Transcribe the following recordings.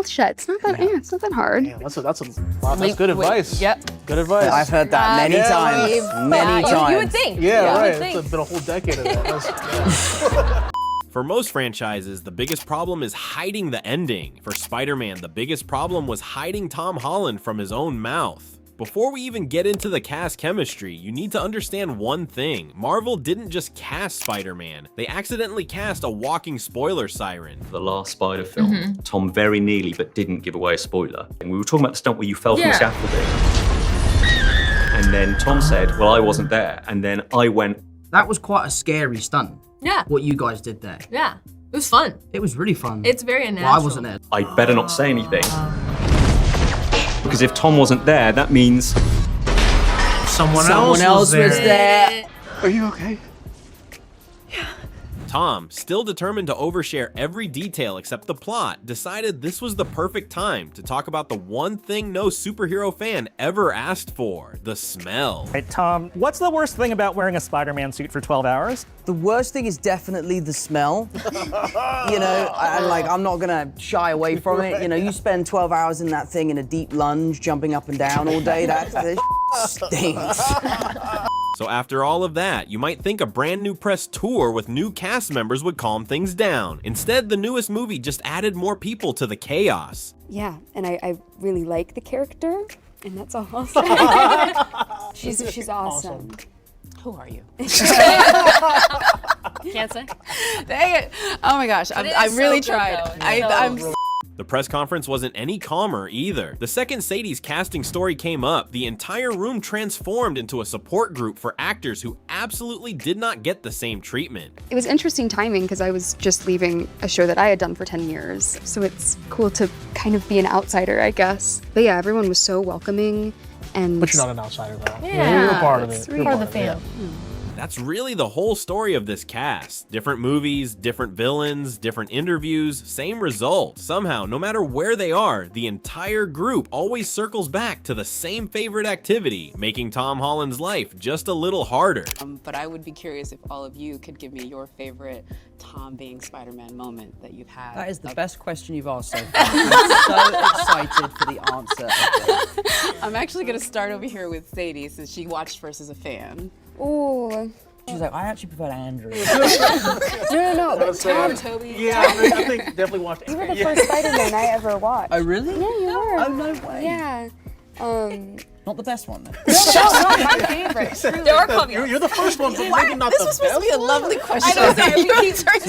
mouth shut. It's not that. Yeah, it's not that hard. Yeah, that's good advice. Yep. Good advice. I've heard that many times. Many times. You would think. Yeah, right. Think. It's been a whole decade of that. For most franchises, the biggest problem is hiding the ending. For Spider-Man, the biggest problem was hiding Tom Holland from his own mouth. Before we even get into the cast chemistry, you need to understand one thing. Marvel didn't just cast Spider-Man, they accidentally cast a walking spoiler siren. The last Spider film, Tom very nearly but didn't give away a spoiler. And we were talking about the stunt where you fell from the scaffolding. And then Tom said, well, I wasn't there. And then I went. That was quite a scary stunt. Yeah. What you guys did there. Yeah. It was fun. It was really fun. It's very unnatural. Well, I wasn't there. I'd better not say anything. Because if Tom wasn't there, that means Someone else was there. Are you okay? Tom, still determined to overshare every detail except the plot, decided this was the perfect time to talk about the one thing no superhero fan ever asked for, the smell. Hey, Tom, what's the worst thing about wearing a Spider-Man suit for 12 hours? The worst thing is definitely the smell. You know, I'm not gonna shy away from it. You know, you spend 12 hours in that thing in a deep lunge, jumping up and down all day, that stinks. So after all of that, you might think a brand new press tour with new cast members would calm things down. Instead, the newest movie just added more people to the chaos. Yeah, and I really like the character, and that's all I'll say. She's awesome. Who are you? Can't say. Dang it. Oh my gosh. I really tried. I'm The press conference wasn't any calmer either. The second Sadie's casting story came up, the entire room transformed into a support group for actors who absolutely did not get the same treatment. It was interesting timing because I was just leaving a show that I had done for 10 years. So it's cool to kind of be an outsider, I guess. But yeah, everyone was so welcoming. But you're not an outsider though. Yeah, You're a part of it. You're part of the fam. That's really the whole story of this cast. Different movies, different villains, different interviews, same result. Somehow, no matter where they are, the entire group always circles back to the same favorite activity, making Tom Holland's life just a little harder. But I would be curious if all of you could give me your favorite Tom being Spider-Man moment that you've had. That is the best question you've asked so far. I'm so excited for the answer of this. I'm actually gonna start over here with Sadie since she watched first as a fan. Ooh. She's like, I actually prefer Andrew. No. But Tom, Toby. Yeah, I think definitely watched. you were the first Spider-Man I ever watched. Oh, really? Yeah, you were. Oh, no way. Yeah. Not the best one, then. No, my favorite. There are caveats. You're the first one, but maybe not This the was supposed to be a best. lovely question. I know, sorry, we keep Sorry,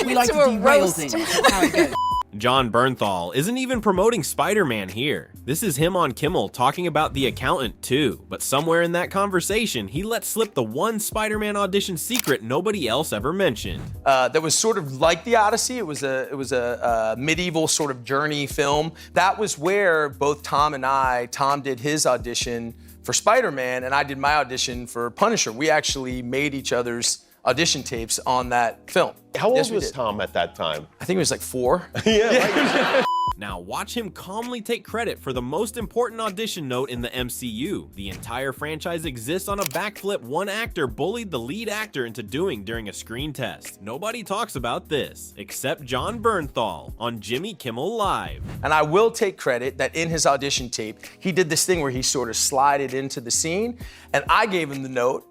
we like to derail things. That's how it goes. John Bernthal isn't even promoting Spider-Man here. This is him on Kimmel talking about The Accountant too, but somewhere in that conversation, he let slip the one Spider-Man audition secret nobody else ever mentioned. That was sort of like the Odyssey. It was a medieval sort of journey film. That was where both Tom did his audition for Spider-Man, and I did my audition for Punisher. We actually made each other's audition tapes on that film. How old Yes, we was did. Tom at that time? I think it was like 4. Now watch him calmly take credit for the most important audition note in the MCU. The entire franchise exists on a backflip one actor bullied the lead actor into doing during a screen test. Nobody talks about this, except John Bernthal on Jimmy Kimmel Live. And I will take credit that in his audition tape, he did this thing where he sort of slided into the scene, and I gave him the note.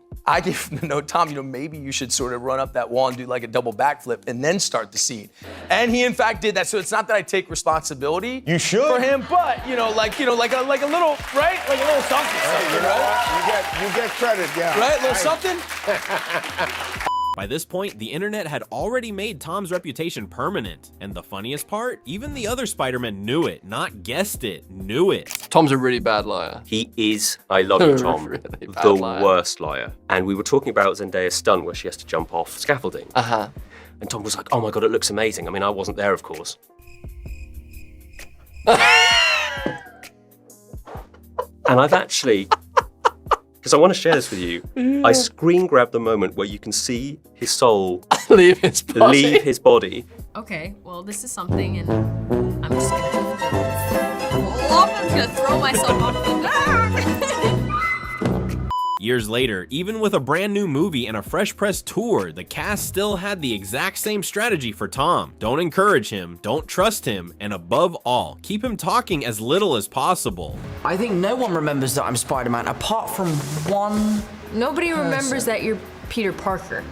Tom, you know, maybe you should sort of run up that wall and do like a double backflip and then start the scene. And he in fact did that. So it's not that I take responsibility You should. for him, but like a little, right? Like a little something, right? You get credit, yeah. Right? A little something? By this point, the internet had already made Tom's reputation permanent. And the funniest part, even the other Spider-Men knew it, not guessed it, knew it. Tom's a really bad liar. he is, I love you, Tom, Really bad the liar. worst liar. And we were talking about Zendaya's stunt where she has to jump off scaffolding. Uh-huh. And Tom was like, oh my God, it looks amazing. I mean, I wasn't there, of course. And I've actually, because I want to share this with you, I screen grabbed the moment where you can see his soul Leave his body. leave his body. Okay, well, this is something, and I'm just gonna throw myself off the Years later, even with a brand new movie and a fresh press tour, the cast still had the exact same strategy for Tom. Don't encourage him, don't trust him, and above all, keep him talking as little as possible. I think no one remembers that I'm Spider-Man apart from one. Nobody remembers that you're Peter Parker.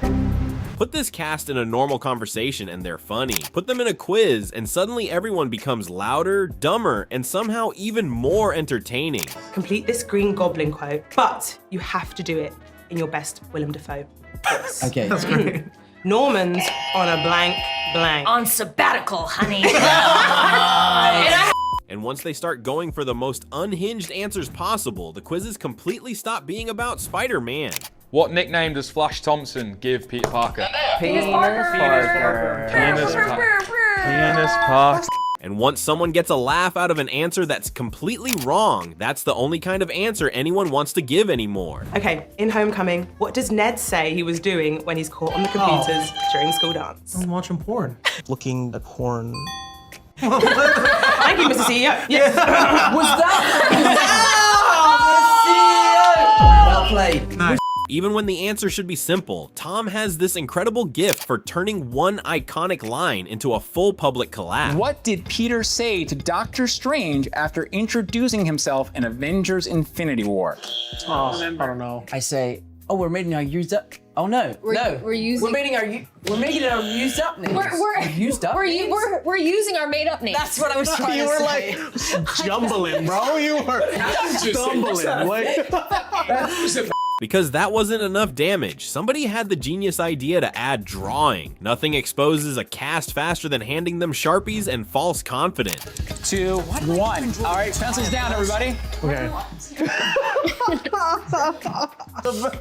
Put this cast in a normal conversation and they're funny. Put them in a quiz and suddenly everyone becomes louder, dumber, and somehow even more entertaining. Complete this Green Goblin quote, but you have to do it in your best Willem Dafoe voice. Okay. That's great. Norman's on a blank blank. On sabbatical, honey. And once they start going for the most unhinged answers possible, the quizzes completely stop being about Spider-Man. What nickname does Flash Thompson give Peter Parker? Penis Parker. Penis Parker. And once someone gets a laugh out of an answer that's completely wrong, that's the only kind of answer anyone wants to give anymore. Okay, in Homecoming, what does Ned say he was doing when he's caught on the computers during school dance? I'm watching porn. Looking at porn. Thank you, Mr. CEO. Yes. Was that? Well played. Nice. Even when the answer should be simple, Tom has this incredible gift for turning one iconic line into a full public collapse. What did Peter say to Doctor Strange after introducing himself in Avengers Infinity War? Oh, I don't know. I say, oh, we're making our used up. Oh no, We're making our used up names. We're used up. We're using our made up names. That's what I was trying You to were say. like jumbling, bro. You were stumbling. Like. Because that wasn't enough damage, somebody had the genius idea to add drawing. Nothing exposes a cast faster than handing them Sharpies and false confidence. 2, 1. All right, pencils down, everybody. Okay.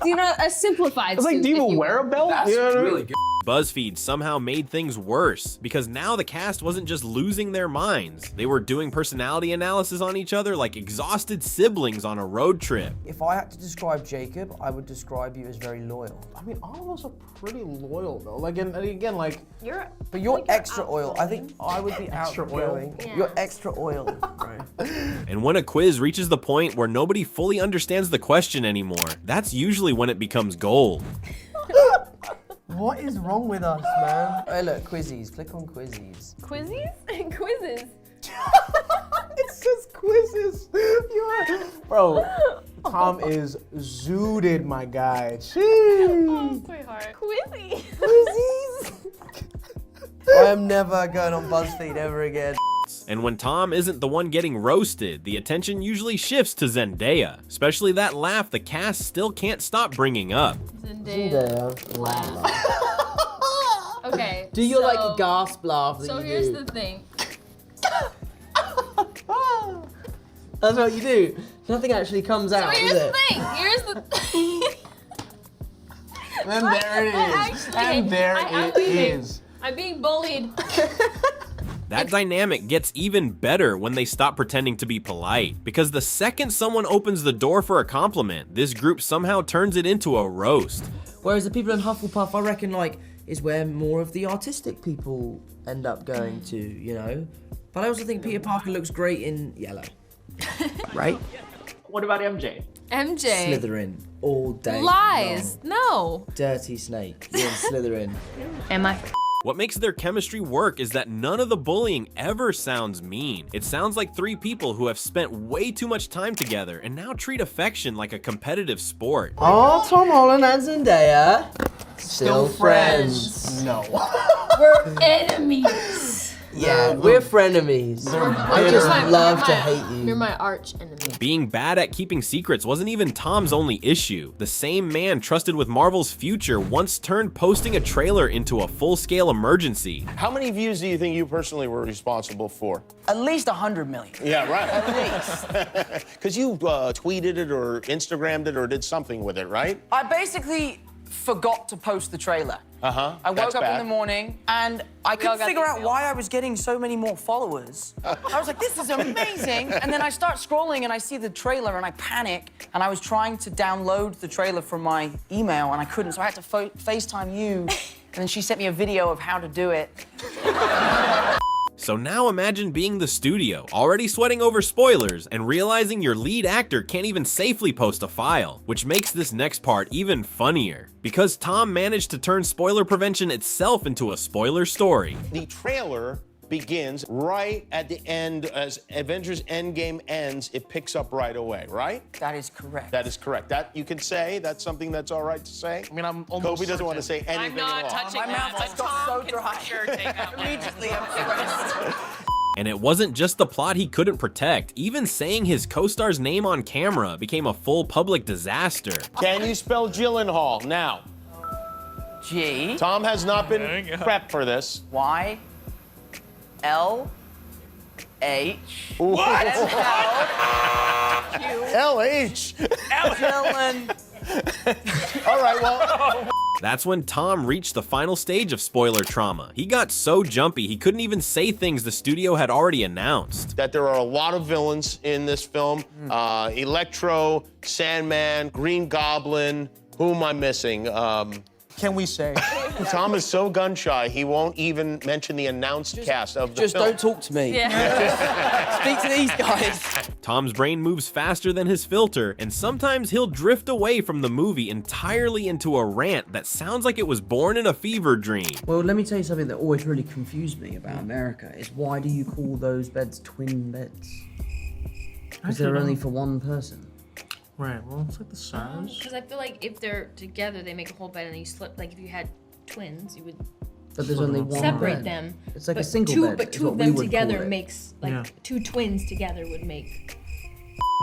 You know, a simplified It's like, suit, do you if even wear a belt? That's really good. BuzzFeed somehow made things worse, because now the cast wasn't just losing their minds. They were doing personality analysis on each other like exhausted siblings on a road trip. If I had to describe Jacob, I would describe you as very loyal. I mean, all of us are pretty loyal though. Like, and again, like. But you're extra oil. I think I would be Extra outgoing. oil? You're extra oil. Right. And when a quiz reaches the point where nobody fully understands the question anymore, that's usually when it becomes gold. What is wrong with us, man? Hey, look, quizzies. Click on quizzies. Quizzes? Quizzes. It says quizzes. Bro, Tom is zooted, my guy. Jeez. Oh, sweetheart. Quizzy. Quizzies. I am never going on BuzzFeed ever again. And when Tom isn't the one getting roasted, the attention usually shifts to Zendaya. Especially that laugh the cast still can't stop bringing up. Zendaya. Okay. Do you like a gasp laugh that So you here's do? the thing. That's what you do. Nothing actually comes out, So here's the thing. Here's the And there it is. And there it is. I'm being bullied. That dynamic gets even better when they stop pretending to be polite, because the second someone opens the door for a compliment, this group somehow turns it into a roast. Whereas the people in Hufflepuff, I reckon, like, is where more of the artistic people end up going to, you know? But I also think Peter Parker looks great in yellow. Right? What about MJ? MJ. Slytherin all day. Lies. long. No. Dirty snake. You're in Slytherin. Am I? What makes their chemistry work is that none of the bullying ever sounds mean. It sounds like three people who have spent way too much time together and now treat affection like a competitive sport. Oh, Tom Holland and Zendaya. Still friends. No. We're enemies. Yeah, we're frenemies. I just love to hate you. You're my arch enemy. Being bad at keeping secrets wasn't even Tom's only issue. The same man trusted with Marvel's future once turned posting a trailer into a full-scale emergency. How many views do you think you personally were responsible for? At least 100 million. Yeah, right. At least. Because you tweeted it or Instagrammed it or did something with it, right? I basically forgot to post the trailer. Uh-huh. I woke up in the morning and I couldn't figure out why I was getting so many more followers. I was like, this is amazing. And then I start scrolling and I see the trailer and I panic. And I was trying to download the trailer from my email and I couldn't, so I had to FaceTime you. And then she sent me a video of how to do it. So now imagine being the studio, already sweating over spoilers, and realizing your lead actor can't even safely post a file, which makes this next part even funnier, because Tom managed to turn spoiler prevention itself into a spoiler story. The trailer begins right at the end. As Avengers Endgame ends, it picks up right away, right? That is correct. That is correct. That you can say, that's something that's all right to say? I mean, I'm almost Kobe doesn't certain. want to say anything I'm not at all. touching My mouth that, just but got so Tom dry. can for sure take that one. Immediately, I'm stressed. And it wasn't just the plot he couldn't protect, even saying his co-star's name on camera became a full public disaster. Can you spell Gyllenhaal now? G. Tom has not been prepped for this. Y. L. H. What? Q. L-H. Dylan. All right, well. That's when Tom reached the final stage of spoiler trauma. He got so jumpy he couldn't even say things the studio had already announced. That there are a lot of villains in this film. Electro, Sandman, Green Goblin. Who am I missing? Can we say? Tom is so gun shy, he won't even mention the announced cast of the Just film. don't talk to me. Yeah. Speak to these guys. Tom's brain moves faster than his filter, and sometimes he'll drift away from the movie entirely into a rant that sounds like it was born in a fever dream. Well, let me tell you something that always really confused me about America is why do you call those beds twin beds? Because they're only for one person. Right, well, it's like the size. Because I feel like if they're together, they make a whole bed, and then you slip. Like if you had twins, you would But there's only one separate bed. them. It's like a But single two, bed. But is two what of we them would together call it. makes like two twins together would make.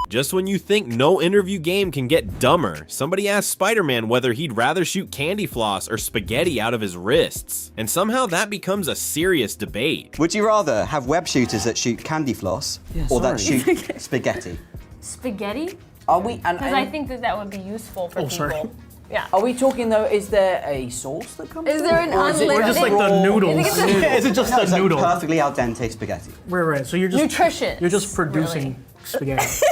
Just when you think no interview game can get dumber, somebody asked Spider-Man whether he'd rather shoot candy floss or spaghetti out of his wrists. And somehow that becomes a serious debate. Would you rather have web shooters that shoot candy floss or that shoot spaghetti? Spaghetti? Are we? Because I think that would be useful for people. Yeah. Are we talking though? Is there a sauce that comes? Is there an Or is it unlimited? Or just like the noodles. Is it just No, it's the like noodle? perfectly al dente spaghetti. Right. So you're just Nutritious, You're just producing spaghetti.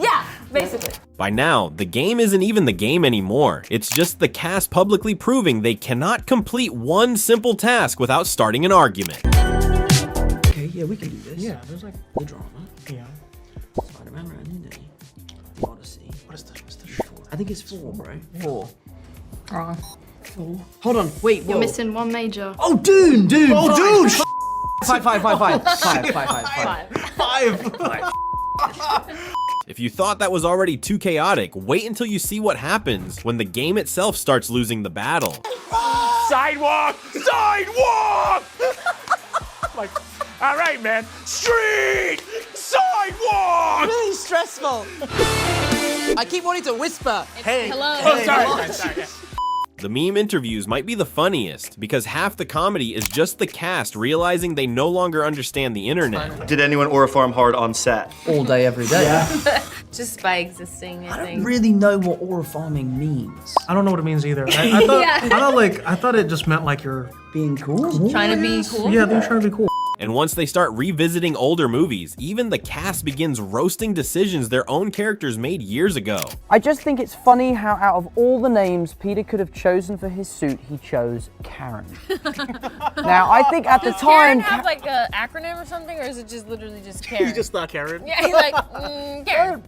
Yeah, basically. By now, the game isn't even the game anymore. It's just the cast publicly proving they cannot complete one simple task without starting an argument. Okay, yeah, we can do this. Yeah, there's like The drama. yeah. Spider-Man Rainy Day. Odyssey. What's the short? I think it's 4, bro. 4. Wrong. Hold on, wait, You're whoa. missing one major. Oh, Dune! Oh, dude! Five. If you thought that was already too chaotic, wait until you see what happens when the game itself starts losing the battle. Sidewalk! Sidewalk! Like, all right, man. Street! Sidewalk! Really stressful. I keep wanting to whisper. Hey. Hello. Oh, sorry. The meme interviews might be the funniest because half the comedy is just the cast realizing they no longer understand the internet. Did anyone aura farm hard on set? All day, every day. Just by existing, I I don't think. really know what aura farming means. I don't know what it means either. I thought, Yeah. I thought it just meant like you're Being cool? Trying to be cool. yeah, they're trying to be cool. And once they start revisiting older movies, even the cast begins roasting decisions their own characters made years ago. I just think it's funny how out of all the names Peter could have chosen for his suit, he chose Karen. Now, I think at the Does Karen time... have like an acronym or something, or is it just literally just Karen? You just thought Karen. Yeah, he's like, Karen.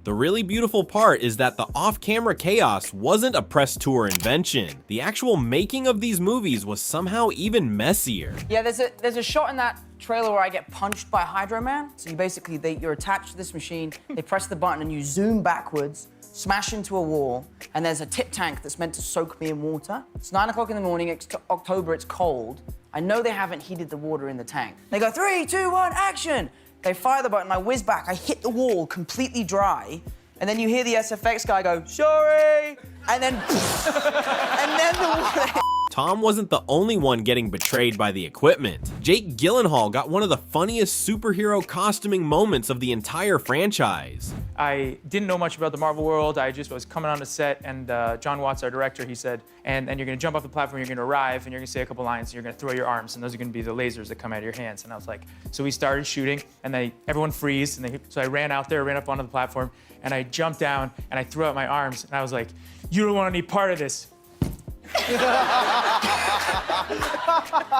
The really beautiful part is that the off-camera chaos wasn't a press tour invention. The actual making of these movies was somehow even messier. Yeah, there's a shot in that trailer where I get punched by Hydro Man. So you basically, you're attached to this machine, they press the button and you zoom backwards, smash into a wall, and there's a tip tank that's meant to soak me in water. It's 9 o'clock in the morning, it's October, it's cold. I know they haven't heated the water in the tank. They go, 3, 2, 1, action! They fire the button, I whiz back, I hit the wall completely dry, and then you hear the SFX guy go, sorry! And then, and then the water. Tom wasn't the only one getting betrayed by the equipment. Jake Gyllenhaal got one of the funniest superhero costuming moments of the entire franchise. I didn't know much about the Marvel world. I just was coming on the set, and John Watts, our director, he said, and you're gonna jump off the platform, you're gonna arrive, and you're gonna say a couple lines, and you're gonna throw your arms, and those are gonna be the lasers that come out of your hands. And I was like, so we started shooting, and everyone freezed, so I ran out there, ran up onto the platform, and I jumped down, and I threw out my arms, and I was like, you don't want any part of this.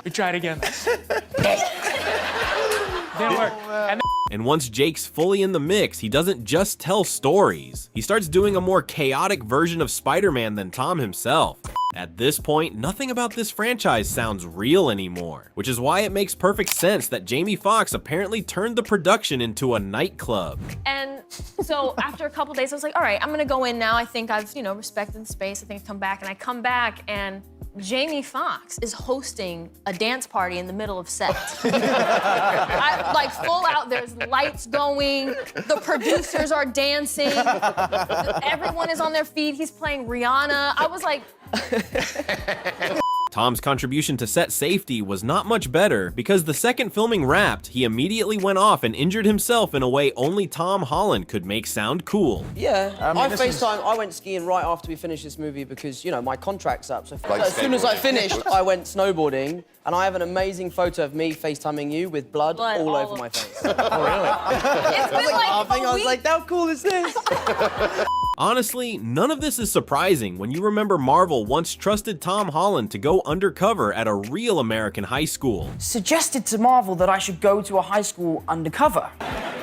We tried again. Didn't work. And once Jake's fully in the mix, he doesn't just tell stories. He starts doing a more chaotic version of Spider-Man than Tom himself. At this point, nothing about this franchise sounds real anymore, which is why it makes perfect sense that Jamie Foxx apparently turned the production into a nightclub. And so after a couple days, I was like, all right, I'm gonna go in now. I think I've, respected the space. I think I've come back. And I come back and Jamie Foxx is hosting a dance party in the middle of set. Like full out, there's lights going, the producers are dancing, everyone is on their feet, he's playing Rihanna. I was like, Tom's contribution to set safety was not much better because the second filming wrapped, he immediately went off and injured himself in a way only Tom Holland could make sound cool. Yeah, I went skiing right after we finished this movie because, my contract's up. So as soon as I finished, I went snowboarding, and I have an amazing photo of me FaceTiming you with blood all over my face. it's been I was like, how cool is this? Honestly, none of this is surprising when you remember Marvel once trusted Tom Holland to go undercover at a real American high school. Suggested to Marvel that I should go to a high school undercover.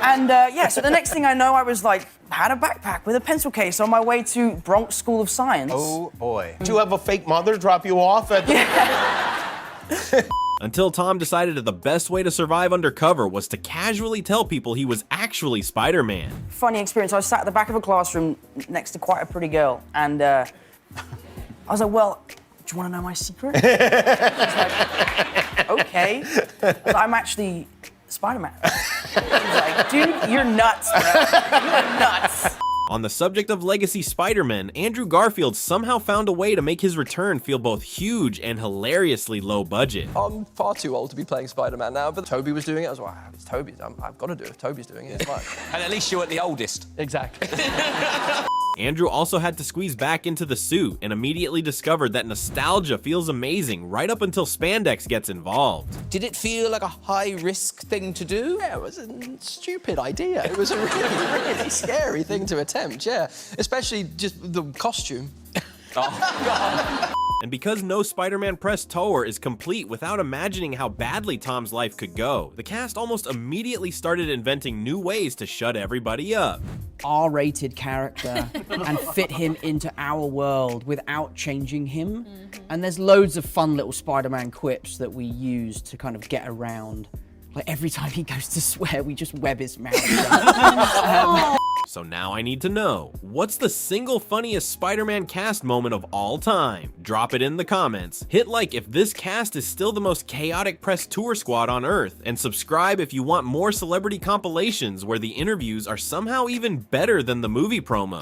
And so the next thing I know, I was like, had a backpack with a pencil case on my way to Bronx School of Science. Oh boy. Did you have a fake mother drop you off at the... Until Tom decided that the best way to survive undercover was to casually tell people he was actually Spider-Man. Funny experience, I was sat at the back of a classroom next to quite a pretty girl, and I was like, well, do you want to know my secret? She was like, okay. I was like, I'm actually Spider-Man. She was like, dude, you're nuts, bro. You're nuts. On the subject of legacy Spider-Man, Andrew Garfield somehow found a way to make his return feel both huge and hilariously low budget. I'm far too old to be playing Spider-Man now, but Toby was doing it. I was like, it's Toby's. I've got to do it. If Toby's doing it, it's fine. And at least you weren't the oldest. Exactly. Andrew also had to squeeze back into the suit and immediately discovered that nostalgia feels amazing right up until spandex gets involved. Did it feel like a high-risk thing to do? Yeah, it was a stupid idea. It was a really scary thing to attempt, yeah. Especially just the costume. Oh, God. And because no Spider-Man press tour is complete without imagining how badly Tom's life could go, the cast almost immediately started inventing new ways to shut everybody up. R-rated character and fit him into our world without changing him. And there's loads of fun little Spider-Man quips that we use to kind of get around. Like every time he goes to swear, we just web his mouth shut. So now I need to know, what's the single funniest Spider-Man cast moment of all time? Drop it in the comments. Hit like if this cast is still the most chaotic press tour squad on Earth, and subscribe if you want more celebrity compilations where the interviews are somehow even better than the movie promo.